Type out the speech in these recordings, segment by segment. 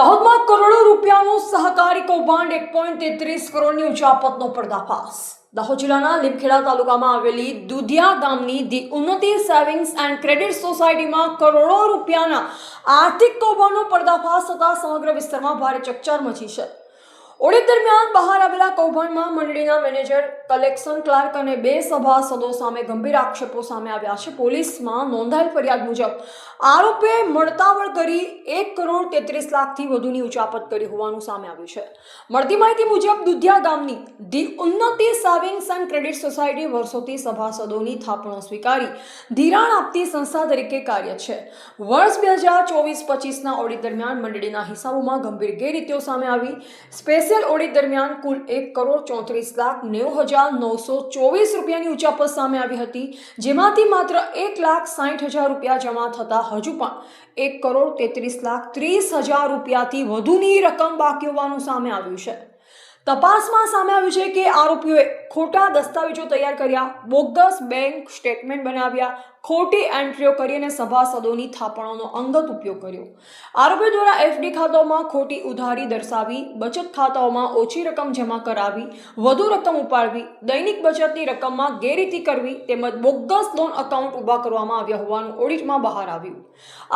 દાહોદમાં કરોડો રૂપિયાનું સહકારી કૌભાંડ 1.33 કરોડની ઉચાપતનો પર્દાફાશ। દાહોદ જિલ્લાના લીમખેડા તાલુકામાં આવેલી દુધિયા ગામની ધી ઉન્નતિ સેવિંગ્સ એન્ડ ક્રેડિટ સોસાયટીમાં કરોડો રૂપિયાના આર્થિક કૌભાંડનો પર્દાફાશ થતા સમગ્ર વિસ્તારમાં ભારે ચકચાર મચી છે। ઓડિટ દરમિયાન બહાર આવેલા કૌભાંડમાં મંડળીના મેનેજર, કલેક્શન ક્લાર્ક અને 2 સભાસદો સામે ગંભીર આક્ષેપો સામે આવ્યા છે। પોલીસમાં નોંધાયેલ ફરિયાદ મુજબ આરોપીએ મળતાવળ કરી 1.33 લાખથી વધુની ઉચાપત કરી હોવાનું સામે આવ્યું છે। મળતી માહિતી મુજબ દુધિયા ગામની ધી ઉન્નતિ સેવિંગ્સ એન્ડ ક્રેડિટ સોસાયટી વર્ષોથી સભાસદોની થાપણો સ્વીકારી ધિરાણ આપતી સંસ્થા તરીકે કાર્યરત છે। વર્ષ 2024-25ના ઓડિટ દરમિયાન મંડળીના હિસાબોમાં ગંભીર ગેરરીતિઓ સામે આવી। સ્પેશિયલ ઓડિટ દરમિયાન કુલ 1,34,90,924 રૂપિયાની ઉચાપત સામે આવી હતી, જેમાંથી માત્ર 1,60,000 રૂપિયા જમા થતા હજુ પણ 1,33,30,000 રૂપિયાથી વધુની રકમ બાકી હોવાનું સામે આવ્યું છે। તપાસમાં સામે આવ્યું છે કે આરોપીઓએ ખોટા દસ્તાવેજો તૈયાર કર્યા, બોગસ બેંક સ્ટેટમેન્ટ બનાવ્યા, ખોટી એન્ટ્રીઓ કરી અને સભાસદોની થાપણોનો અંગત ઉપયોગ કર્યો। આરોપીઓ દ્વારા એફડી ખાતાઓમાં ખોટી ઉધારી દર્શાવી, બચત ખાતાઓમાં ઓછી રકમ જમા કરાવી, વધુ રકમ ઉપાડવી, દૈનિક બચતની રકમમાં ગેરરીતિ કરવી તેમજ બોગસ લોન એકાઉન્ટ ઊભા કરવામાં આવ્યા હોવાનું ઓડિટમાં બહાર આવ્યું।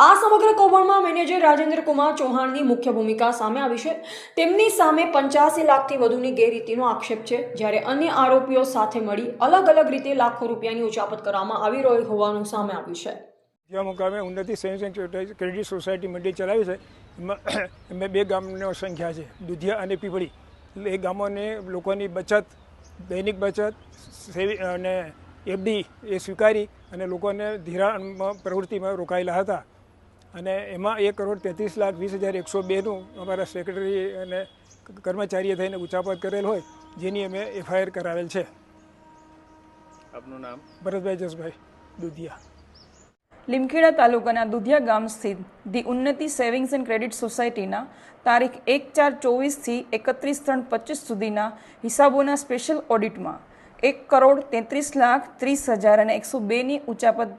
આ સમગ્ર કૌભાંડમાં મેનેજર રાજેન્દ્ર કુમાર ચૌહાણની મુખ્ય ભૂમિકા સામે આવી છે। તેમની સામે 85 લાખથી વધુની ગેરરીતિનો આક્ષેપ છે, જ્યારે અન્ય આરોપીઓ સાથે મળી અલગ અલગ રીતે લાખો રૂપિયાની ઉચાપત કરવામાં આવી રહી હોવાનું સામે આવ્યું છે। જ્યાં મુકામે ઉન્નતિ સેવિંગ્સ એન્ડ ક્રેડિટ સોસાયટી મંડળી ચલાવી છે, એમાં 2 ગામની સંખ્યા છે, દુધિયા અને પીપળી। એટલે એ ગામોને લોકોની બચત, દૈનિક બચત, સેવિંગ અને એફડી એ સ્વીકારી અને લોકોને ધિરાણમાં પ્રવૃત્તિમાં રોકાયેલા હતા અને એમાં 1,33,20,102નું અમારા સેક્રેટરી અને કર્મચારીએ થઈને ઉચાપત કરેલ હોય, જેની અમે એફઆઈઆર કરાવેલ છે। આપનું નામ? ભરતભાઈ જસભાઈ, દુધિયા। લીમખેડા તાલુકાના દુધિયા ગામ સ્થિત ધી ઉન્નતિ સેવિંગ્સ એન્ડ ક્રેડિટ સોસાયટીના તારીખ 1/4/24થી 31/3/25 સુધીના હિસાબોના સ્પેશિયલ ઓડિટમાં 1,33,30,102ની ઉચાપત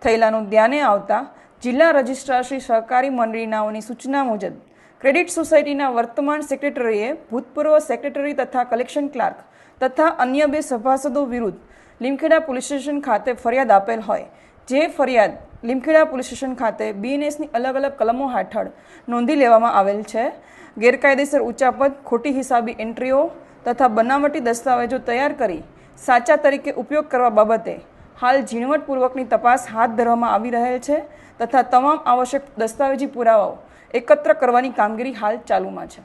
થયેલાનું ધ્યાને આવતા જિલ્લા રજિસ્ટ્રાર શ્રી સહકારી મંડળીનાઓની સૂચના મુજબ ક્રેડિટ સોસાયટીના વર્તમાન સેક્રેટરીએ ભૂતપૂર્વ સેક્રેટરી તથા કલેક્શન ક્લાર્ક તથા અન્ય 2 સભાસદો વિરુદ્ધ લીમખેડા પોલીસ સ્ટેશન ખાતે ફરિયાદ આપેલ હોય, જે ફરિયાદ લીમખેડા પોલીસ સ્ટેશન ખાતે બીએનએસની અલગ અલગ કલમો હેઠળ નોંધી લેવામાં આવેલ છે। ગેરકાયદેસર ઉચાપત, ખોટી હિસાબી એન્ટ્રીઓ તથા બનાવટી દસ્તાવેજો તૈયાર કરી સાચા તરીકે ઉપયોગ કરવા બાબતે હાલ ઝીણવટપૂર્વકની તપાસ હાથ ધરવામાં આવી રહેલ છે તથા તમામ આવશ્યક દસ્તાવેજી પુરાવાઓ એકત્ર કરવાની કામગીરી હાલ ચાલુમાં છે।